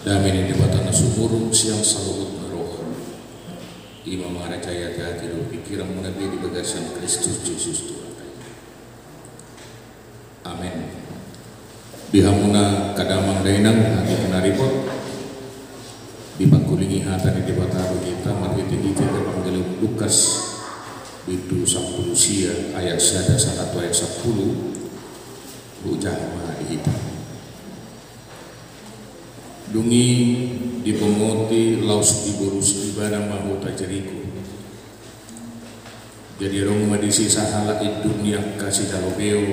Damini di batana sumurung siang saluhut naroh. Imam Aracaya hati lu pikiran menabi di bagasan Kristus Yesus Tuhan. Amin. Bihamuna kadamang dainang hati penaripot. Dipakulingi hatani di bataru kita marhiti kita Evangelium Lukas itu 10 sia ayat 1 ayat 10 bujama kita. Dungi dipemoti laus diburus ibana mahuta jeriku. Jadi rong madisi sahala dunia kasih dalobeo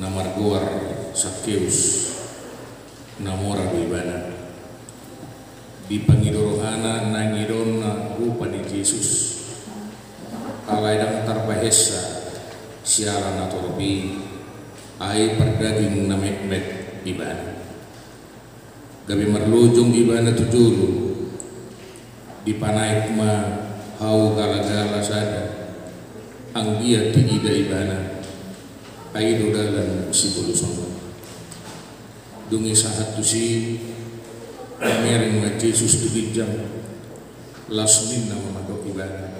namar goar Sakeus namora ibana. Di pangidorohana nangidona rupa di Yesus. Alaidang tarbahesa siaran atau lebih ai perdaging namek-mek ibana. Gabi merlujung ibana tujulu di panaik ma hau gala-gala sada anggia tingida ibana aido dalam si buluson dungi sahat tu si mereng ma Yesus tugijang lasmin nama madok ibana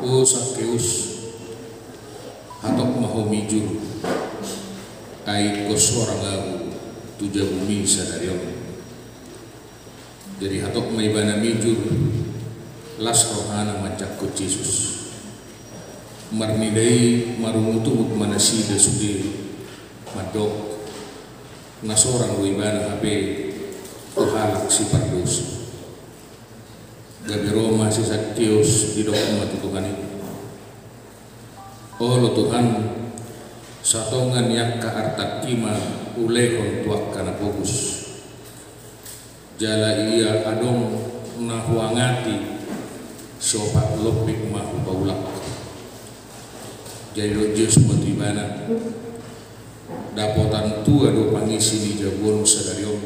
o Sakeus hatok maho mijur ai kosorang lagu tujuh bumi sadarion. Jadi hatok maibana mijur las rohana mancakut Yesus. Marnidai marumutu manasida sudir madok nasorang ibana habe halak si pardus. Gabi Roma si Sakeus di dokumen Tuhan itu. Oh Tuhan satongan yak ka artakima ulekon tuak kana fokus jala iya adong nahuangati sopak lopik mahu baulak jadi rojes motibana dapotan tua do pangisi di jabon sadarion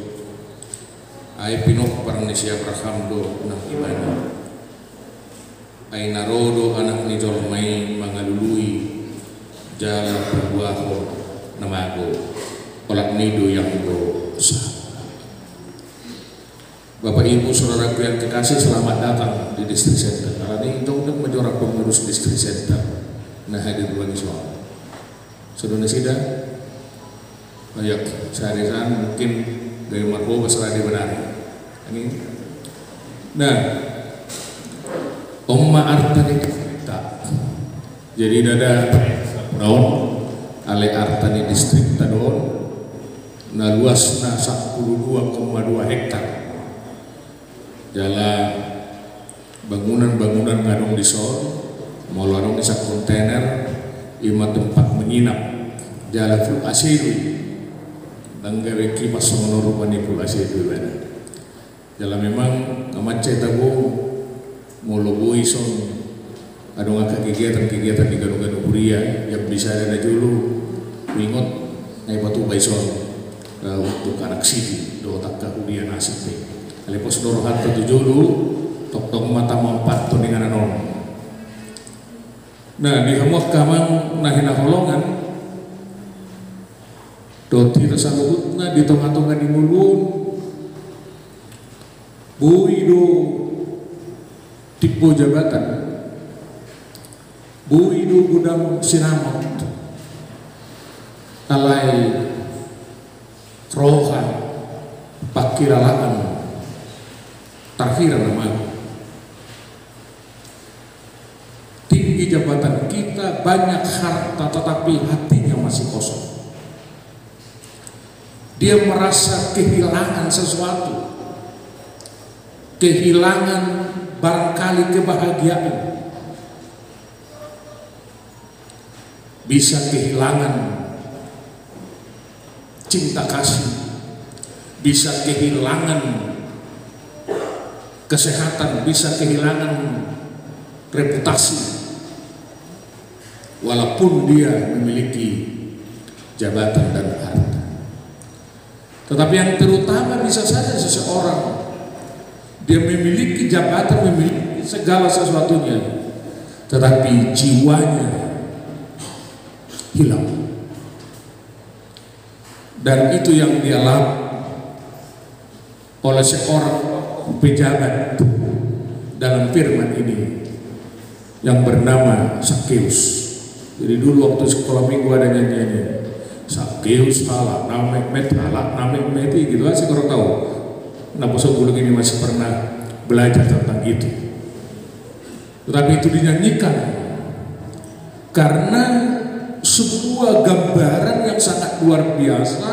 ay pinok parangnesia Abraham do nah ibana ay narodo anak ni jolmai mangalului jala perbuaho namago olak nido yang dosa. Bapak Ibu saudaraku yang kekasih, selamat datang di distrik center. Karena ini untuk menjorok pengurus distrik center. Nah hadir dua nih soal. Saudara Sida, banyak sehari-hari mungkin dari Marco berserah di benar. Ini. Nah, Omma Artani kita. Jadi dada daun ale Artani distrik tadon. Na luasna 12,2 hektar. Jala bangunan-bangunan ngadong di sol, molarong di sak kontainer, ima tempat menginap. Jala full asidu. Danggawe kipas menurut pani full asidu bana. Jala memang ngamace tabo moloboi son adong kegiatan-kegiatan di gado-gado buria yang bisa ada dulu mingot ay batu baison. Untuk anak sidi do tak kahudian nasib ni alepos dorohat tu julu tok mata mampat tu dengan anon. Nah di hamok kamang nahina holongan do tira saluhutna di tonga-tonga di mulun bui do tipu jabatan bui do gudang sinamot alai rohan pakiralaan tarhira nama tinggi jabatan kita banyak harta tetapi hatinya masih kosong. Dia merasa kehilangan sesuatu, kehilangan barangkali kebahagiaan, bisa kehilangan cinta kasih, bisa kehilangan kesehatan, bisa kehilangan reputasi walaupun dia memiliki jabatan dan harta. Tetapi yang terutama bisa saja seseorang dia memiliki jabatan, memiliki segala sesuatunya, tetapi jiwanya hilang. Dan itu yang dia alami. oleh seorang pejabat dalam firman ini yang bernama Zakheus. Jadi dulu waktu sekolah minggu ada nyanyiannya, Zakheus halak namek met halak namek meti gitu aja, kurang tahu. Nah sebelum ini masih pernah belajar tentang itu. Tetapi itu dinyanyikan karena sebuah gambaran yang sangat luar biasa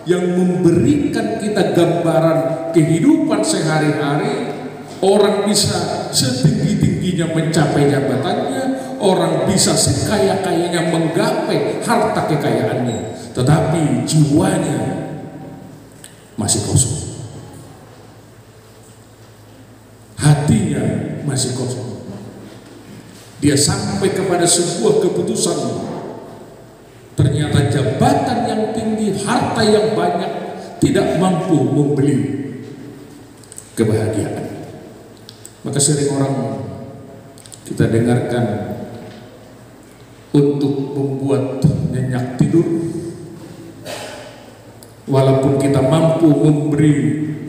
yang memberikan kita gambaran kehidupan sehari-hari. Orang bisa setinggi-tingginya mencapai jabatannya, orang bisa sekaya-kayanya menggapai harta kekayaannya, tetapi jiwanya masih kosong, hatinya masih kosong. Dia sampai kepada sebuah keputusan, ternyata jabatan yang tinggi, harta yang banyak tidak mampu membeli kebahagiaan. Maka sering orang kita dengarkan untuk membuat nyenyak tidur, walaupun kita mampu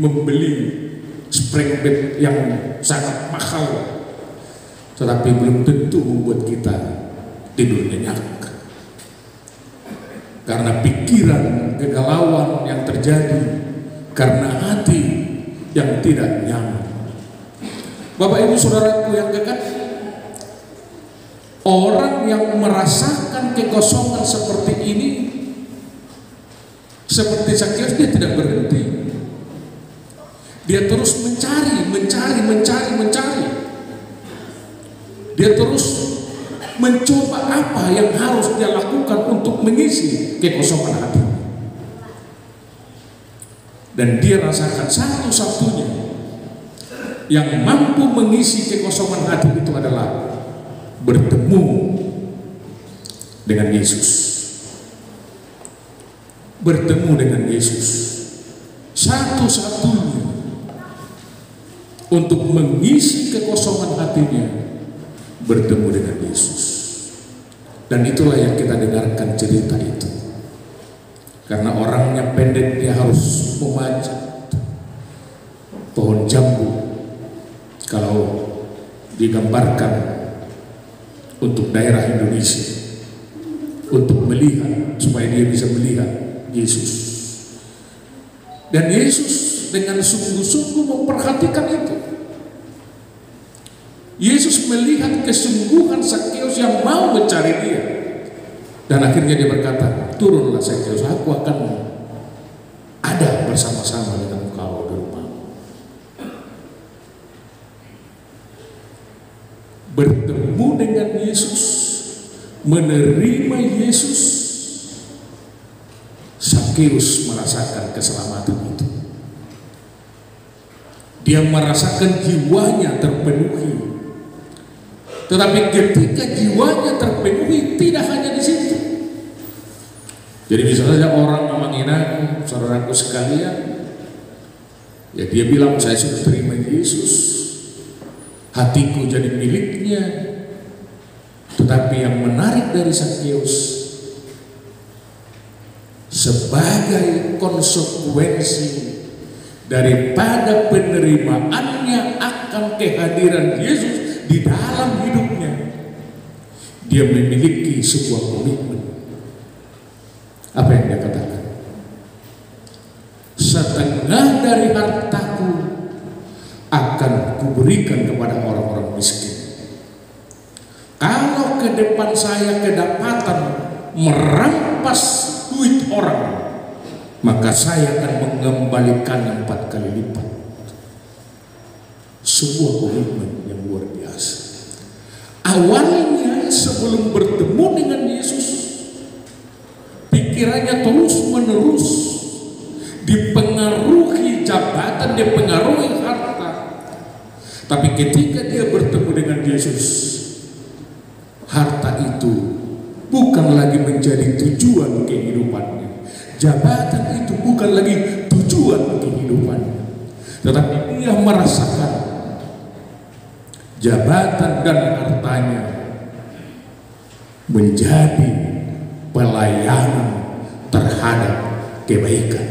membeli spring bed yang sangat mahal, tetapi belum tentu membuat kita tidur nyenyak. Karena pikiran kegalauan yang terjadi, karena hati yang tidak nyaman. Bapak Ibu Saudaraku yang kekasih, orang yang merasakan kekosongan seperti ini, seperti Zakheus, dia tidak berhenti. Dia terus mencari. Dia terus mencoba apa yang harus dia lakukan untuk mengisi kekosongan hati. Dan dia rasakan satu-satunya yang mampu mengisi kekosongan hati itu adalah bertemu dengan Yesus. Bertemu dengan Yesus. Satu-satunya untuk mengisi kekosongan hatinya, bertemu dengan Yesus. Dan itulah yang kita dengarkan cerita itu. Karena orangnya pendek, dia harus memanjat pohon jambu. Kalau digambarkan untuk daerah Indonesia, untuk melihat, supaya dia bisa melihat Yesus. Dan Yesus dengan sungguh-sungguh memperhatikan itu. Yesus melihat kesungguhan Zakheus yang mau mencari dia. Dan akhirnya dia berkata, turunlah Zakheus, aku akan ada bersama-sama dengan engkau di rumah. Bertemu dengan Yesus, menerima Yesus, Zakheus merasakan keselamatan itu. Dia merasakan jiwanya terpenuhi. Tetapi ketika jiwanya terpenuhi, tidak hanya di situ. Jadi bisa saja orang menghina saudaraku sekalian, ya dia bilang saya sudah terima Yesus, hatiku jadi miliknya. Tetapi yang menarik dari Zakheus, sebagai konsekuensi daripada penerimaannya akan kehadiran Yesus di dalam hidupnya, dia memiliki sebuah komitmen. Apa yang dia katakan? Setengah dari hartaku akan kuberikan kepada orang-orang miskin. Kalau ke depan saya kedapatan merampas duit orang, maka saya akan mengembalikan 4 kali lipat. Sebuah komitmen yang luar biasa. Awalnya sebelum bertemu dengan Yesus, pikirannya terus-menerus dipengaruhi jabatan, dipengaruhi harta. Tapi ketika dia bertemu dengan Yesus, harta itu bukan lagi menjadi tujuan kehidupannya. Jabatan itu bukan lagi tujuan kehidupannya. Tetapi dia merasakan jabatan dan hartanya menjadi pelayanan terhadap kebaikan.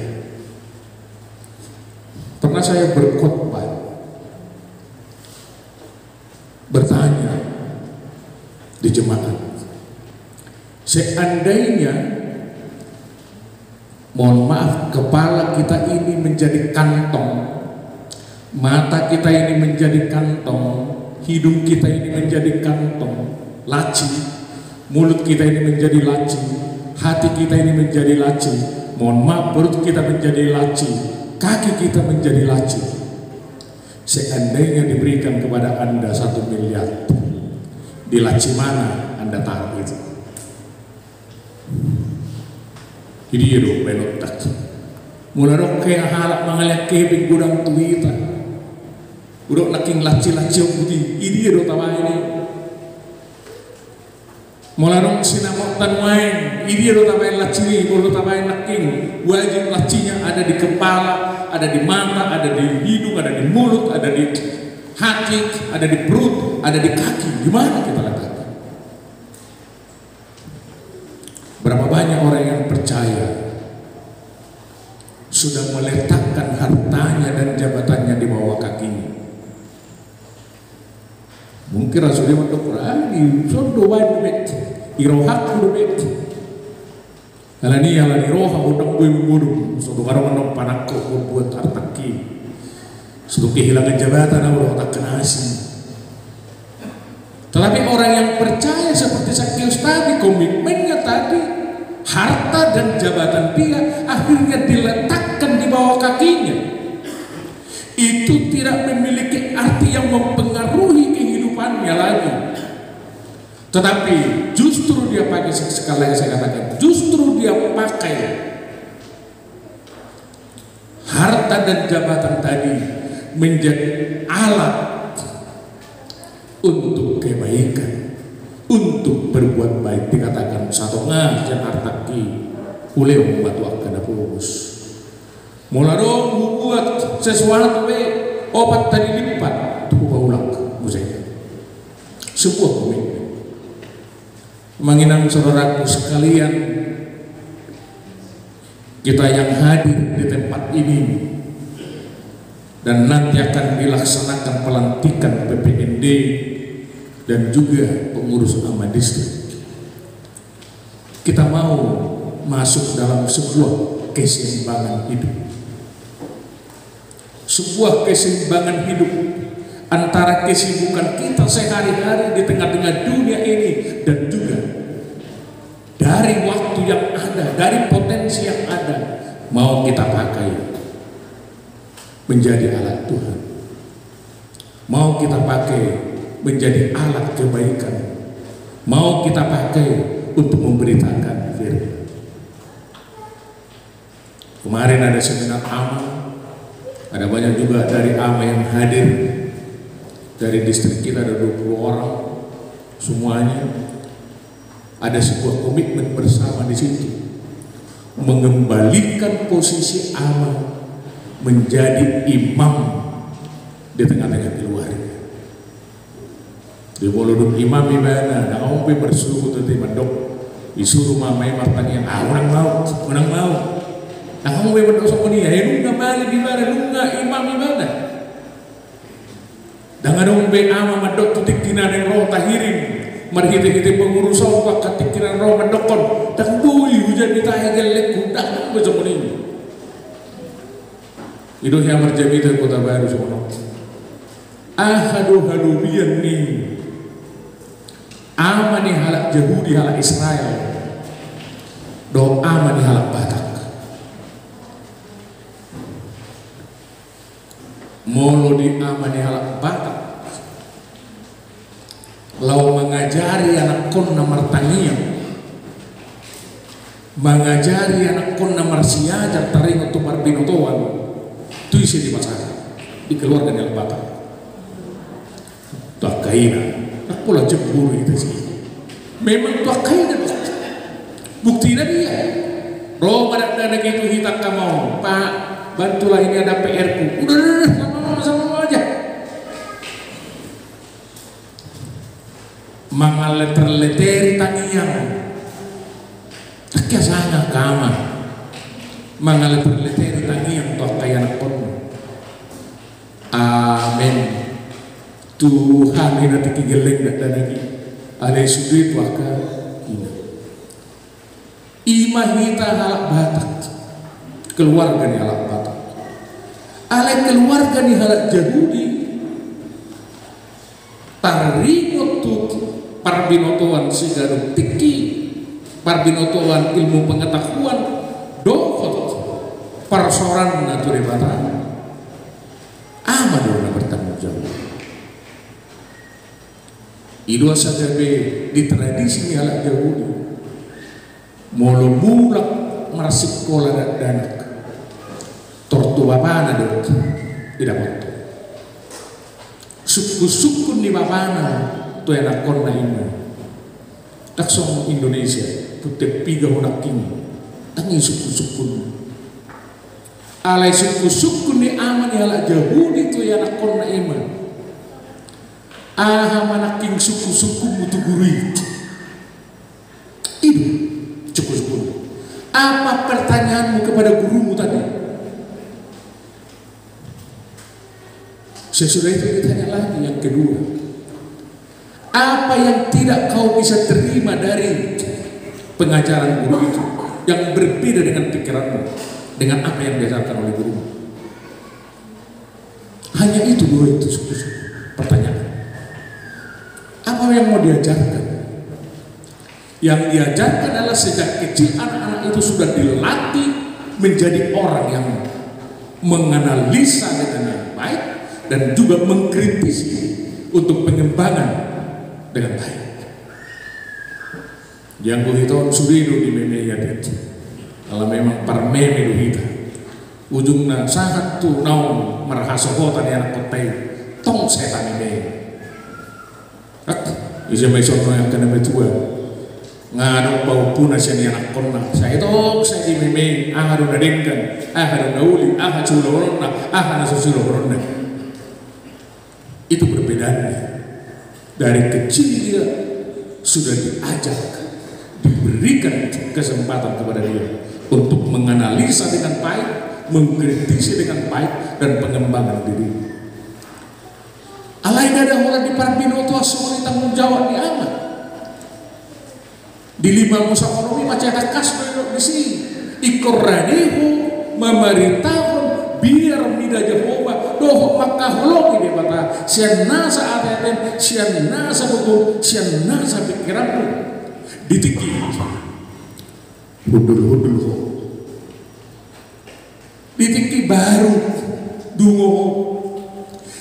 Pernah pernah saya berkhotbah, bertanya di jemaat, seandainya, mohon maaf, kepala kita ini menjadi kantong, mata kita ini menjadi kantong, hidung kita ini menjadi kantong, laci, mulut kita ini menjadi laci, hati kita ini menjadi laci, mohon maaf, perut kita menjadi laci, kaki kita menjadi laci. Seandainya diberikan kepada Anda 1 miliar, di laci mana Anda taruh itu? Jadi ya dong, belok tak. Mula dong kayak halak mengalir kebing gudang tuita. Udah naking laci-laci yang putih. Ini ya dong tawa ini. Mula dong sinamok dan main. Ini ya dong tawain laci ini. Mula tawain naking. Wajib lacinya ada di kepala, ada di mata, ada di hidung, ada di mulut, ada di hati, ada di perut, ada di kaki. Gimana kita letakkan? Berapa banyak orang yang percaya sudah meletakkan hartanya dan jabatannya di bawah kakinya. Mungkin Rasulullah mendokter di sondo wajib irohak udubet. Alani roha udang bui muru sondo karo menong panakko buat artaki. Sudah kehilangan jabatan Allah tak kenasi. Tetapi orang yang percaya seperti Sakyus tadi, komitmennya tadi, harta dan jabatan dia akhirnya diletakkan di bawah kakinya. Itu tidak memiliki arti yang mempengaruhi kehidupannya lagi. Tetapi justru dia pakai, sekali lagi saya katakan, justru dia pakai harta dan jabatan tadi menjadi alat untuk kebaikan, untuk berbuat baik. Dikatakan satu ngajan artaki uleu membantu akan pulus. Mula dong buat sesuatu obat tadi lipat tuh ulang musanya. Sebuah komitmen. Menginang saudaraku sekalian, kita yang hadir di tempat ini dan nanti akan dilaksanakan pelantikan PPND dan juga pengurus amal distrik. Kita mau masuk dalam sebuah keseimbangan hidup. Sebuah keseimbangan hidup antara kesibukan kita sehari-hari di tengah-tengah dunia ini dan juga dari waktu yang ada, dari potensi yang ada, mau kita pakai menjadi alat Tuhan. Mau kita pakai menjadi alat kebaikan, mau kita pakai untuk memberitakan firman. Kemarin ada seminar AMA, ada banyak juga dari AMA yang hadir. Dari distrik kita ada 20 orang, semuanya ada sebuah komitmen bersama di situ, mengembalikan posisi AMA menjadi imam di tengah-tengah keluarga. Di boloduk imam ibana, nak orang pergi bersuruh tadi mandok, disuruh mamai martanya, orang mau, nak orang pergi mandok sama dia, lu nggak balik ibana, lu nggak imam ibana. Dan ada orang pergi ama mandok tutik kinan yang roh tahirin, marhiti-hiti pengurusan wak katik kinan roh mandokon, dan dui hujan ditanya gelek kudak bersama ini. Itu yang terjadi di Kota Baru semua. Ahadu halubian nih. Ama nih halak Yahudi halak Israel. Do ama nih halak Batak. Molo di ama nih halak Batak. Lau mengajari anak kon namar taniam. Mengajari anak kon namar siajar taring untuk marbinotoan. Itu isi di masyarakat, di keluarga yang Batak. Tuh kaina, tak pula cemburu itu sih. Memang tuh kaina, buktinya dia. Roh pada dana gitu hitam kamu, Pak, bantulah ini ada PR-ku. Udah, sama aja. Mangaleter-leteri tangiang, tak kiasanya kama. Mangaleter-leteri tangiang tuh kaina pun. Tuhan ini nanti geleng dan lagi alai sudut waka ini imah kita halak Batak keluarga ni halak Batak alai keluarga ni halak Yahudi taringot tu parbinotoan sigarum tiki parbinotoan ilmu pengetahuan dokot persoalan nature Batak amadurna bertanggung jawab idua sagabe di tradisi ni halak Yahudi molo mulak marsik kola danak tortu bapana dok tidak moto suku-suku ni bapana tu enak kona ini taksong Indonesia putih piga honak kini tangi suku-suku alai suku-suku ni aman ni halak Yahudi tu enak kona iman aha manaking suku-suku mutu gurui itu suku-suku. Apa pertanyaanmu kepada gurumu tadi? Sesudah itu ditanya lagi yang kedua, apa yang tidak kau bisa terima dari pengajaran guru itu yang berbeda dengan pikiranmu, dengan apa yang diajarkan oleh gurumu? Hanya itu dua itu suku-suku pertanyaan. Apa yang mau diajarkan? Yang diajarkan adalah sejak kecil anak-anak itu sudah dilatih menjadi orang yang menganalisa dengan yang baik dan juga mengkritisi untuk pengembangan dengan baik. Yang begitu sudah di meme ya itu. Kalau memang parmeme itu ujungnya sangat tuh naung merahasohotan yang kotai tong setan ini. Isa may sono yang kena betua ngado bau puna siya ni anak konna saya itu saya di meme ahadu nadengkan ahadu nauli ahadu suloronna ahadu susuloronna itu perbedaannya. Dari kecil dia sudah diajak, diberikan kesempatan kepada dia untuk menganalisa dengan baik, mengkritisi dengan baik dan pengembangan diri. Alai ada orang di Parbinoto semua tanggung jawab di amat. Di 5 musa ekonomi macam ada kas di sini. Ikoranihu memerintahkan biar mida Jehovah doh makahologi di mata. Sian nasa aten, sian nasa buku, sian nasa pikiranmu. Ditiki. Hudul. Ditiki baru dungo.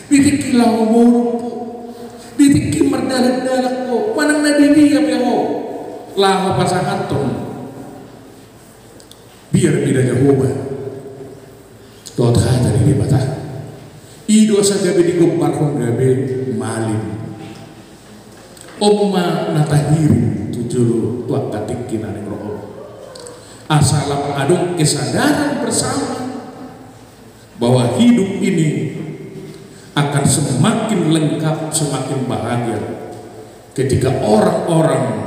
Ditiki lau murupu, ditiki merdalak-dalak ko, manang nadiriya ko, lahu pasangatong, biar bida Jehovah, tuat hata ni bata, ido sa gabi di gumbarkong gabi malim, omma natahiri tujuh tuat katikin aning roh, asalam adong kesadaran bersama bahwa hidup ini akan semakin lengkap, semakin bahagia ketika orang-orang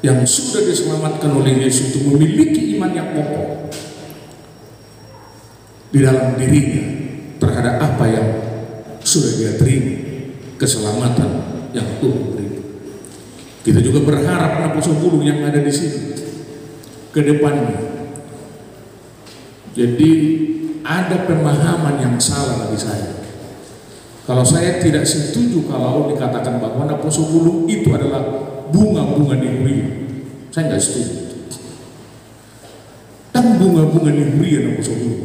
yang sudah diselamatkan oleh Yesus itu memiliki iman yang kokoh di dalam dirinya terhadap apa yang sudah dia terima, keselamatan yang Tuhan beri. Kita juga berharap Nabi Bulu yang ada di sini ke depannya. Jadi ada pemahaman yang salah bagi saya. Kalau saya tidak setuju kalau dikatakan bahwa Naposo Bulu itu adalah bunga-bunga Nihuria, saya nggak setuju. Dan bunga-bunga Nihuria Naposo Bulu,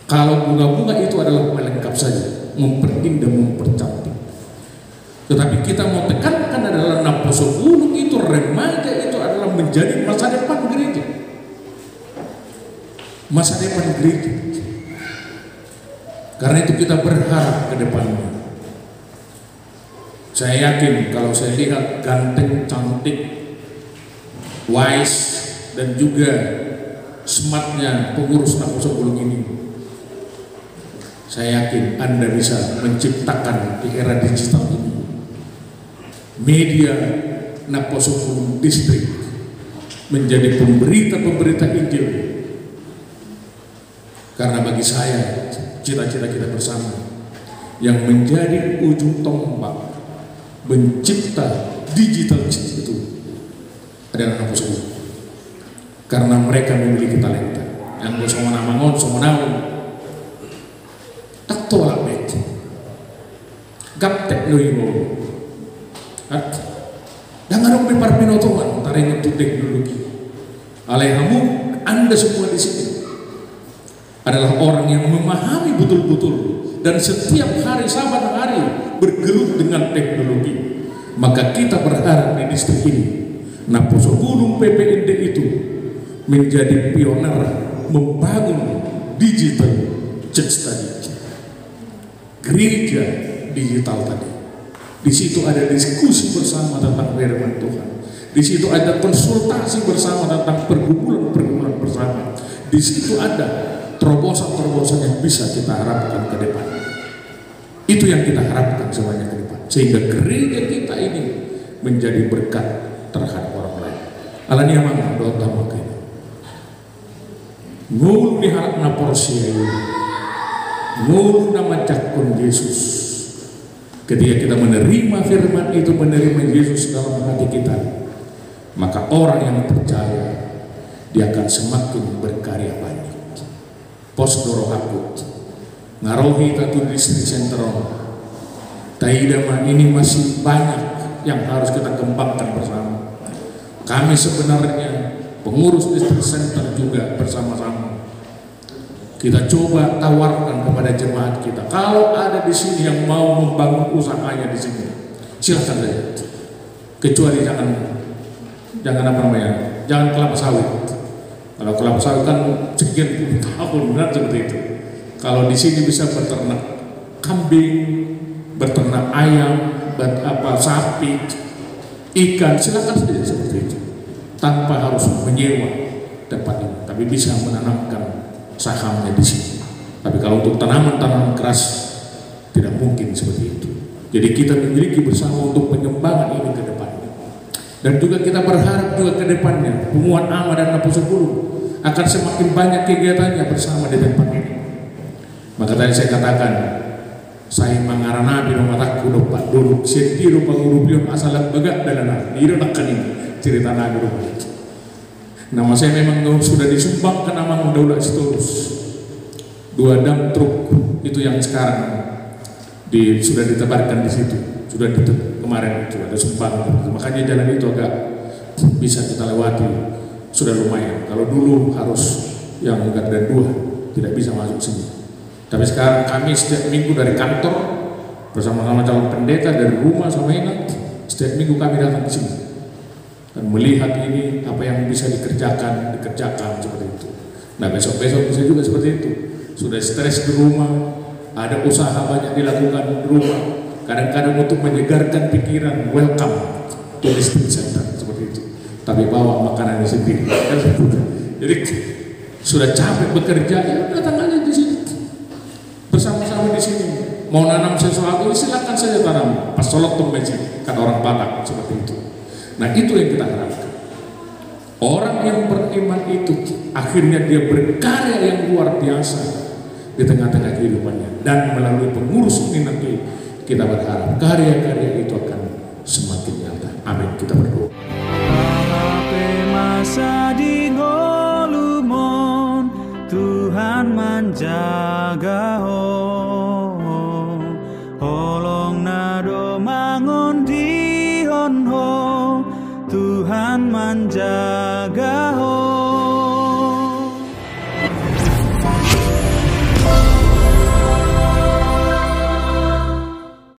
kalau bunga-bunga itu adalah melengkap saja, memperindah, mempercantik. Tetapi kita mau tekankan adalah Naposo Bulu itu remaja itu adalah menjadi masa depan gereja, masa depan gereja. Karena itu kita berharap ke depannya. Saya yakin kalau saya lihat ganteng, cantik, wise dan juga smartnya pengurus Naposo Bulu ini, saya yakin Anda bisa menciptakan di era digital ini media Naposo Bulu Distrik menjadi pemberita-pemberita Injil. Karena bagi saya cita-cita kita bersama yang menjadi ujung tombak mencipta digital itu adalah anak Poso. Karena mereka memiliki talenta yang semua namangon, semua naon tak tolak bet gap teknologi dan ngarong bepar pinotoman taring untuk teknologi alaihamu. Anda semua di sini adalah orang yang memahami betul-betul dan setiap hari saban hari bergelut dengan teknologi. Maka kita berharap di distrik ini nah Poso Gunung PPND itu menjadi pioner membangun digital church tadi, gereja digital tadi. Di situ ada diskusi bersama tentang firman Tuhan. Di situ ada konsultasi bersama tentang pergumulan bersama. Di situ ada terobosan-terobosan yang bisa kita harapkan ke depan. Itu yang kita harapkan semuanya ke depan. Sehingga gereja kita ini menjadi berkat terhadap orang lain. Alani amang doa utama kita. Ngulu diharap na porsia ini, ngulu nama cakun Yesus. Ketika kita menerima firman itu, menerima Yesus dalam hati kita, maka orang yang percaya dia akan semakin berkarya banyak. Pos dorohakut ngarohi tatu distrik sentral Taidama ini masih banyak yang harus kita kembangkan bersama. Kami sebenarnya pengurus distrik center juga bersama-sama kita coba tawarkan kepada jemaat kita, kalau ada di sini yang mau membangun usahanya di sini, silakan saja. Kecuali jangan apa namanya, jangan kelapa sawit. Kalau kelapa sawit kan sekian puluh tahun benar seperti itu. Kalau di sini bisa beternak kambing, beternak ayam, sapi, ikan, silakan saja seperti itu. Tanpa harus menyewa tempat ini, tapi bisa menanamkan sahamnya di sini. Tapi kalau untuk tanaman-tanaman keras tidak mungkin seperti itu. Jadi kita memiliki bersama untuk pengembangan ini ke depannya. Dan juga kita berharap juga ke depannya Pemuan Ama dan Poso Gunung akan semakin banyak kegiatannya bersama di tempat ini. Maka tadi saya katakan, saya mengarana di rumah takku dopak duduk sendiri pengurupion asal begak dan ini nakkan ini cerita nabi rumah itu. Nama saya memang sudah disumbang ke nama Daulat Sitorus. 2 dam truk itu yang sekarang sudah ditebarkan di situ, sudah kemarin itu ada sumbang. Makanya jalan itu agak bisa kita lewati, sudah lumayan. Kalau dulu harus yang garda 2 tidak bisa masuk sini. Tapi sekarang kami setiap minggu dari kantor bersama-sama calon pendeta dari rumah sama enak, setiap minggu kami datang ke sini dan melihat ini apa yang bisa dikerjakan seperti itu. Nah besok-besok bisa juga seperti itu. Sudah stres di rumah, ada usaha banyak dilakukan di rumah. Kadang-kadang untuk menyegarkan pikiran, welcome to distrik center seperti itu. Tapi bawa makanannya sendiri. Jadi sudah capek bekerja, ya datang aja di sini. Bersama-sama di sini. Mau nanam sesuatu, silakan saja tanam. Pas sholat tuh kata orang Batak seperti itu. Nah itu yang kita harapkan. Orang yang beriman itu akhirnya dia berkarya yang luar biasa di tengah-tengah kehidupannya. Dan melalui pengurus ini nanti kita berharap karya-karya itu akan semakin nyata. Amin. Kita berdoa. Masa di ngolumon Tuhan menjaga holong nado mangon di honho Tuhan menjaga